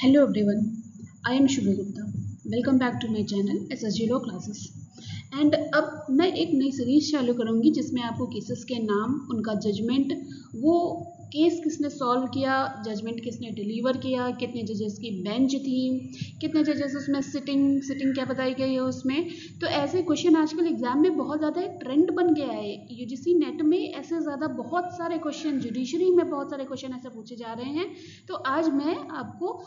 Hello everyone, I am Shubha Gupta. Welcome back to my channel SSG Law Classes. And अब मैं एक नई series चालू करूंगी जिसमें आपको केसेस के नाम, उनका जजमेंट, वो केस किसने सॉल्व किया, जजमेंट किसने डिलीवर किया, कितने जजेस की बेंच थी, कितने जजेस उसमें सिटिंग क्या बताई गई है उसमें। तो ऐसे क्वेश्चन आजकल एग्जाम में बहुत ज़्यादा एक ट्रेंड बन गया है। यूजीसी नेट में ऐसे ज़्यादा बहुत सारे क्वेश्चन, जुडिशरी में बहुत सारे क्वेश्चन ऐसे पूछे जा रहे हैं। तो आज मैं आपको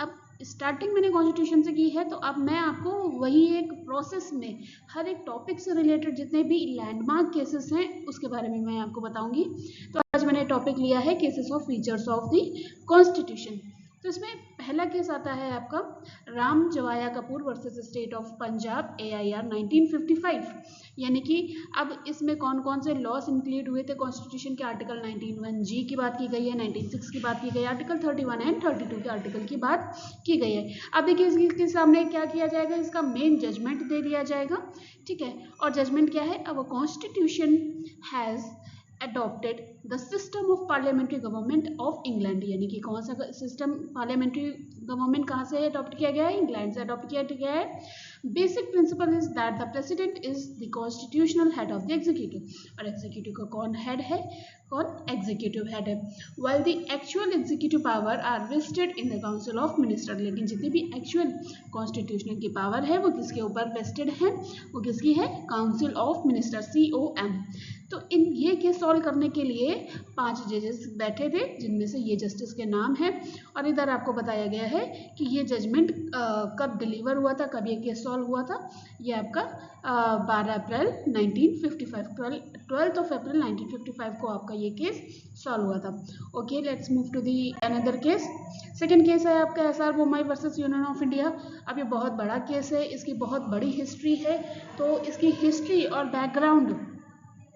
अब स्टार्टिंग मैंने कॉन्स्टिट्यूशन से की है, तो अब मैं आपको वही एक प्रोसेस में हर एक टॉपिक से रिलेटेड जितने भी लैंडमार्क केसेस हैं उसके बारे में मैं आपको बताऊंगी। तो आज मैंने टॉपिक लिया है cases of features of the constitution. तो इसमें पहला केस आता है आपका Ram Jawaya Kapur versus state of Punjab AIR 1955। यानी कि अब इसमें कौन कौन से लॉस इंक्लूड हुए थे कॉन्स्टिट्यूशन के। आर्टिकल 19(1)G की बात की गई है, 19(6) की बात की गई है, आर्टिकल 31 एंड 32 के आर्टिकल की बात की गई है। अब देखिए इसके सामने क्या किया जाएगा, इसका मेन जजमेंट दे दिया जाएगा, ठीक है। और जजमेंट क्या है, अब constitution has adopted the system of parliamentary government of England। यानी कि कौन सा सिस्टम पार्लियामेंट्री गवर्नमेंट कहाँ से अडॉप्ट किया गया है, इंग्लैंड से अडॉप्ट किया गया है। Basic principle is that the president is the constitutional head of the executive. और एग्जीक्यूटिव का कौन हेड है, कौन एग्जीक्यूटिव हेड है। while the actual executive power are vested in the council of minister। लेकिन जितनी भी एक्चुअल कॉन्स्टिट्यूशनल की पावर है वो किसके ऊपर वेस्टेड है, वो किसकी है, काउंसिल ऑफ मिनिस्टर COM। तो इन ये केस सॉल्व करने के लिए 5 जजेस बैठे थे, जिनमें से ये जस्टिस के नाम है। और इधर आपको बताया गया है कि ये जजमेंट कब डिलीवर हुआ था, कब ये केस सॉल्व हुआ था। ये आपका 12 अप्रैल 1955, 12th ऑफ अप्रैल 1955 को आपका ये केस सॉल्व हुआ था। Okay, let's move to the another case. Second case है आपका SR Bommai versus union of India. अब ये बहुत बड़ा केस है, इसकी बहुत बड़ी हिस्ट्री है। तो इसकी हिस्ट्री और बैकग्राउंड,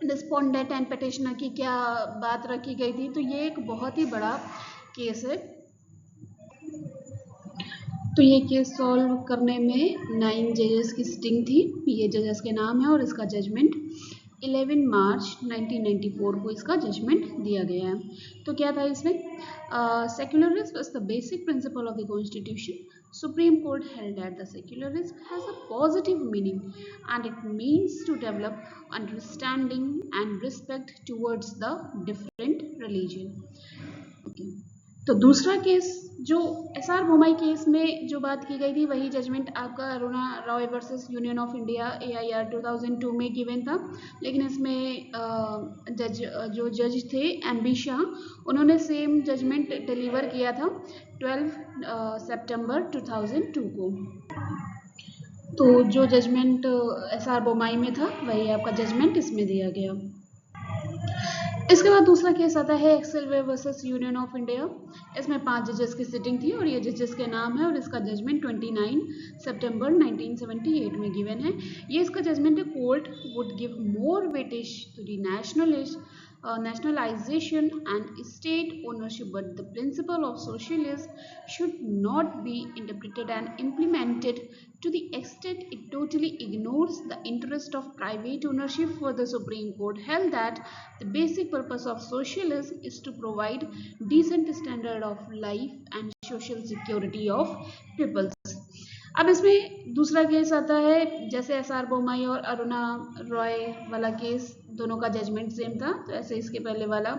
रिस्पोंडेंट एंड पिटिशनर की क्या बात रखी गई थी, तो ये एक बहुत ही बड़ा केस है। तो ये केस सॉल्व करने में 9 जजेस की सिटिंग थी। ये जजेस के नाम है और इसका जजमेंट 11 मार्च 1994 को इसका जजमेंट दिया गया है। तो क्या था इसमें, secularism was the basic principle of the constitution. Supreme Court held that the secularism has a positive meaning and it means to develop understanding and respect towards the different religion. Okay. तो दूसरा case जो SR Bommai case में जो बात की गई थी, वही जजमेंट आपका Aruna Roy versus union of India AIR 2002 में गिवन था। लेकिन इसमें जो जज थे MB शाह, उन्होंने सेम जजमेंट डिलीवर किया था 12 सितंबर 2002 को। तो जो जजमेंट SR बोम्मई में था वही आपका जजमेंट इसमें दिया गया। इसके बाद दूसरा केस आता है एक्सेलवे वर्सेस यूनियन ऑफ इंडिया। इसमें 5 जजेस की सिटिंग थी और ये जजेस के नाम है और इसका जजमेंट 29 सितंबर 1978 में गिवन है। ये इसका जजमेंट है, court would give more weightage to the nationalization and state ownership, but the principle of socialism should not be interpreted and implemented to the extent it totally ignores the interest of private ownership. For the Supreme Court held that the basic purpose of socialism is to provide decent standard of life and social security of peoples। अब इसमें दूसरा case आता है, जैसे SR Bommai और अरुणा रॉय वाला case, दोनों का जजमेंट सेम था, तो ऐसे इसके पहले वाला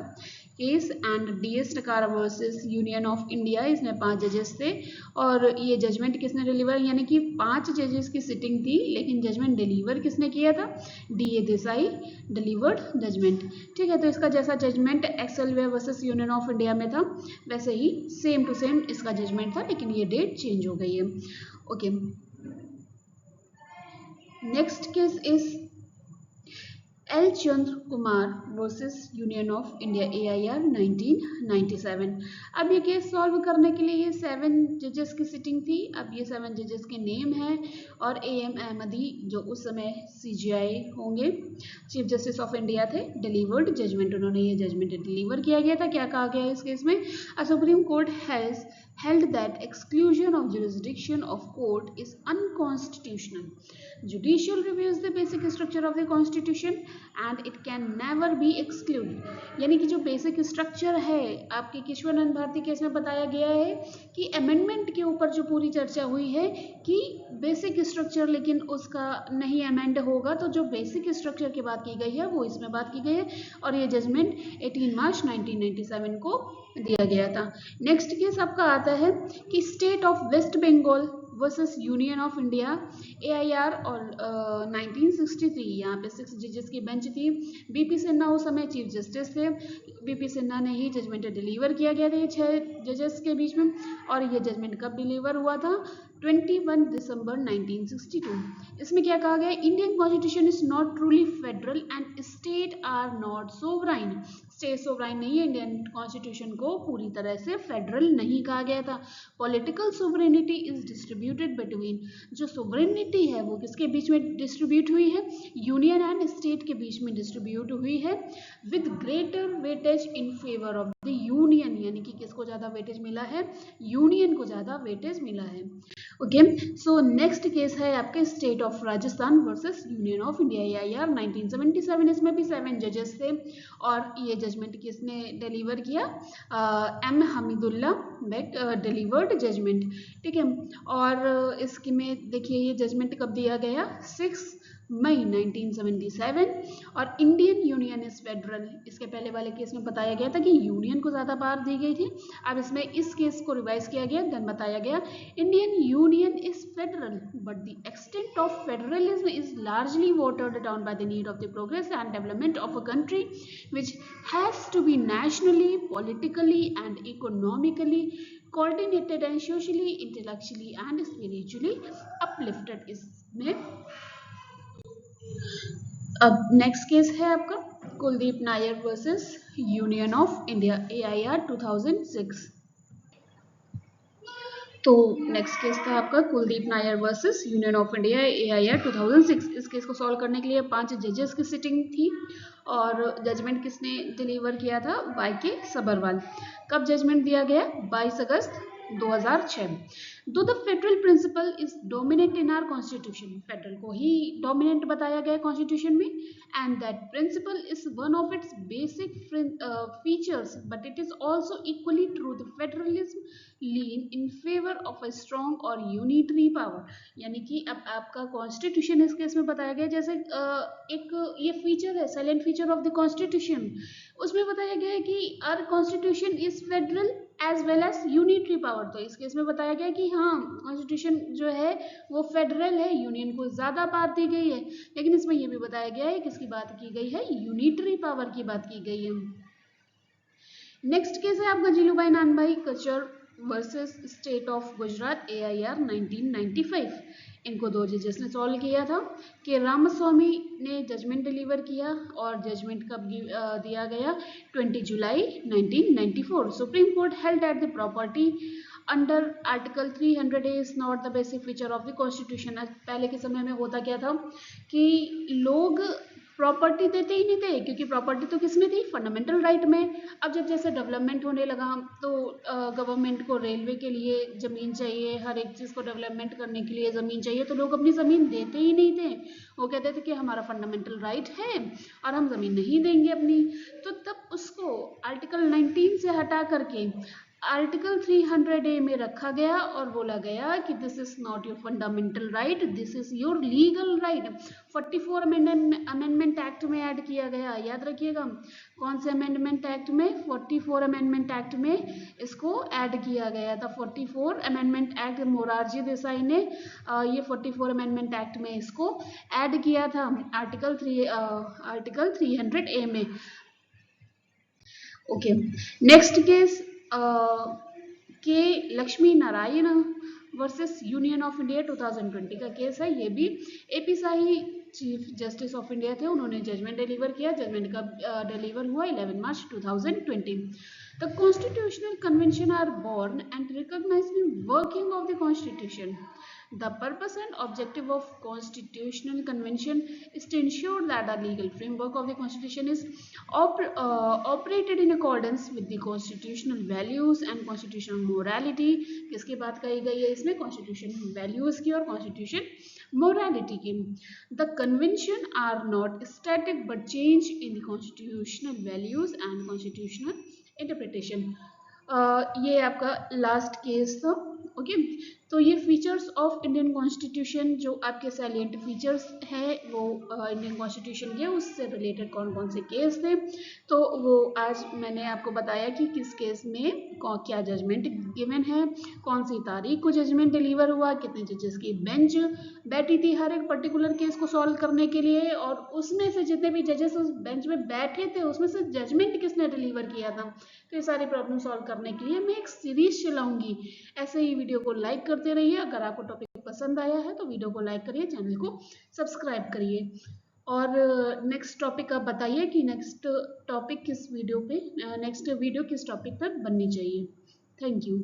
केस एंड DS टकार वर्सेस यूनियन ऑफ इंडिया, इसमें 5 जजेस थे और ये जजमेंट किसने डिलीवर, यानी कि 5 जजेस की सिटिंग थी लेकिन जजमेंट डिलीवर किसने किया था, DA देसाई डिलीवर्ड जजमेंट, ठीक है। तो इसका जैसा judgement Excel Wear versus union of India में था वैसे ही सेम टू सेम इसका जजमेंट था, लेकिन ये डेट चेंज हो गई है। Okay, next case is L. Chandra Kumar versus union of India AIR 1997। अब ये केस सॉल्व करने के लिए ये 7 जजेस की सिटिंग थी। अब ये 7 जजेस के नेम हैं और AM अहमदी जो उस समय CJI होंगे, चीफ जस्टिस ऑफ इंडिया थे, डिलीवर्ड जजमेंट, उन्होंने ये जजमेंट डिलीवर किया गया था। क्या कहा गया है इस केस में, अ supreme court has held that exclusion of jurisdiction of court is unconstitutional. Judicial reviews the basic structure of the constitution and it can never be excluded. यानी कि जो बेसिक स्ट्रक्चर है आपके केशवानंद भारती केस में बताया गया है कि अमेंडमेंट के ऊपर जो पूरी चर्चा हुई है कि बेसिक स्ट्रक्चर लेकिन उसका नहीं अमेंड होगा, तो जो बेसिक स्ट्रक्चर की बात की गई है वो इसमें बात की गई है और ये जजमेंट 18 मार्च 1997 को दिया गया था। नेक्स्ट केस आपका आता है कि state of West Bengal versus union of India AIR और 1963। यहाँ पे 6 जजेस की बेंच थी। BP सिन्हा उस समय चीफ जस्टिस थे। BP सिन्हा ने ही जजमेंट डिलीवर किया गया था ये 6 जजेस के बीच में, और ये जजमेंट कब डिलीवर हुआ था? 21 दिसंबर 1962। इसमें क्या कहा गया? Indian constitution is not truly federal and state are not sovereign. State sovereign नहीं है, इंडियन कॉन्स्टिट्यूशन को पूरी तरह से फेडरल नहीं कहा गया था। Political sovereignty is distributed between, जो सोवरेनिटी है वो किसके बीच में डिस्ट्रीब्यूट हुई है? यूनियन एंड स्टेट के बीच में डिस्ट्रीब्यूट हुई है with greater weightage in favour of the union. यानी कि किसको ज़्यादा वेटेज मिला है? यूनियन को ज़्यादा वेटेज मिला है। ओके, सो नेक्स्ट केस है आपके state of Rajasthan versus union of India AIR 1977। इसमें भी 7 जजेस थे और ये जजमेंट किसने डिलीवर किया? M Hamidullah Beg delivered judgment. ठीक है, और इसकी में देखिए ये जजमेंट कब दिया गया? 6 मई 1977। और इंडियन यूनियन इज फेडरल, इसके पहले वाले केस में बताया गया था कि यूनियन को ज़्यादा पावर दी गई थी। अब इसमें इस केस को रिवाइज किया गया, देन बताया गया Indian union is federal but the extent of federalism is largely watered down by the need of the progress and development of a country which has to be nationally, politically and economically coordinated and socially, intellectually and spiritually uplifted। इसमें अब next case है आपका Kuldeep Nair versus union of India AIR 2006। तो next case था आपका Kuldeep Nair versus union of India AIR 2006। इस case को solve करने के लिए 5 जजेस की सिटिंग थी और जजमेंट किसने डिलीवर किया था? YK सबरवाल। कब जजमेंट दिया गया? 22 अगस्त 2006। Though the federal principle is dominate in our constitution, federal को ही डोमिनेंट बताया गया कॉन्स्टिट्यूशन में, and that principle is one of its basic features but it is also equally true the federalism lean in favour of a strong और unitary power. यानी कि अब आपका कॉन्स्टिट्यूशन इस केस में बताया गया जैसे एक ये फीचर है, silent feature of the constitution, उसमें बताया गया है कि our constitution is federal as well as unitary power. तो इस केस में बताया गया कि हाँ कॉन्स्टिट्यूशन जो है वो फेडरल है, यूनियन को ज़्यादा पावर दी गई है, लेकिन इसमें ये भी बताया गया है किसकी बात की गई है? यूनिटरी पावर की बात की गई है। नेक्स्ट केस है आपका जीलूभाई नानभाई कचर versus state of Gujarat AIR 1995। इनको 2 जजेस ने सॉल्व किया था कि रामास्वामी ने जजमेंट डिलीवर किया और जजमेंट कब दिया गया? 20 जुलाई 1994। Supreme court held that the property under article 300A is not the basic feature of the constitution. पहले के समय में होता क्या था कि लोग प्रॉपर्टी देते ही नहीं थे, क्योंकि प्रॉपर्टी तो किस में थी? फंडामेंटल राइट में। अब जब जैसे डेवलपमेंट होने लगा तो गवर्नमेंट को रेलवे के लिए ज़मीन चाहिए, हर एक चीज़ को डेवलपमेंट करने के लिए ज़मीन चाहिए, तो लोग अपनी ज़मीन देते ही नहीं थे। वो कहते थे कि हमारा फंडामेंटल राइट है और हम ज़मीन नहीं देंगे अपनी। तो तब उसको आर्टिकल 19 से हटा करके आर्टिकल 300A में रखा गया और बोला गया कि this is not your fundamental right, this is your legal right. 44 amendment act में ऐड किया गया, याद रखिएगा कौन से अमेंडमेंट एक्ट में? 44 अमेंडमेंट एक्ट में इसको ऐड किया गया था। 44 अमेंडमेंट एक्ट, मोरारजी देसाई ने ये 44 अमेंडमेंट एक्ट में इसको ऐड किया था आर्टिकल 300A में। Okay, next case K Lakshmi Narayan versus union of India 2020 का केस है। ये भी AP Shahi chief justice of India थे, उन्होंने जजमेंट डिलीवर किया। जजमेंट कब डिलीवर हुआ? 11 मार्च 2020। The constitutional convention are born and recognise the working of the constitution. The purpose and objective of Constitutional Convention is to ensure that the legal framework of the Constitution is operated in accordance with the constitutional values and constitutional morality. किसकी बात कही गई है इसमें? Constitutional values की और constitution morality की. The convention are not static but change in the constitutional values and constitutional interpretation. ये आपका लास्ट केस था. ओके, तो ये फीचर्स ऑफ इंडियन कॉन्स्टिट्यूशन जो आपके सैलिएंट फीचर्स हैं वो इंडियन कॉन्स्टिट्यूशन के उससे रिलेटेड कौन कौन से केस थे, तो वो आज मैंने आपको बताया कि किस केस में क्या जजमेंट गिवन है, कौन सी तारीख को जजमेंट डिलीवर हुआ, कितने जजेस की बेंच बैठी थी हर एक पर्टिकुलर केस को सॉल्व करने के लिए, और उसमें से जितने भी जजेस उस बेंच में बैठे थे उसमें से जजमेंट किसने डिलीवर किया था. तो ये सारी प्रॉब्लम सॉल्व करने के लिए मैं एक सीरीज चलाऊंगी. ऐसे ही वीडियो को लाइक करते रहिए. अगर आपको टॉपिक पसंद आया है तो वीडियो को लाइक करिए, चैनल को सब्सक्राइब करिए, और नेक्स्ट टॉपिक आप बताइए कि नेक्स्ट टॉपिक किस वीडियो पे, नेक्स्ट वीडियो किस टॉपिक पर बननी चाहिए. Thank you.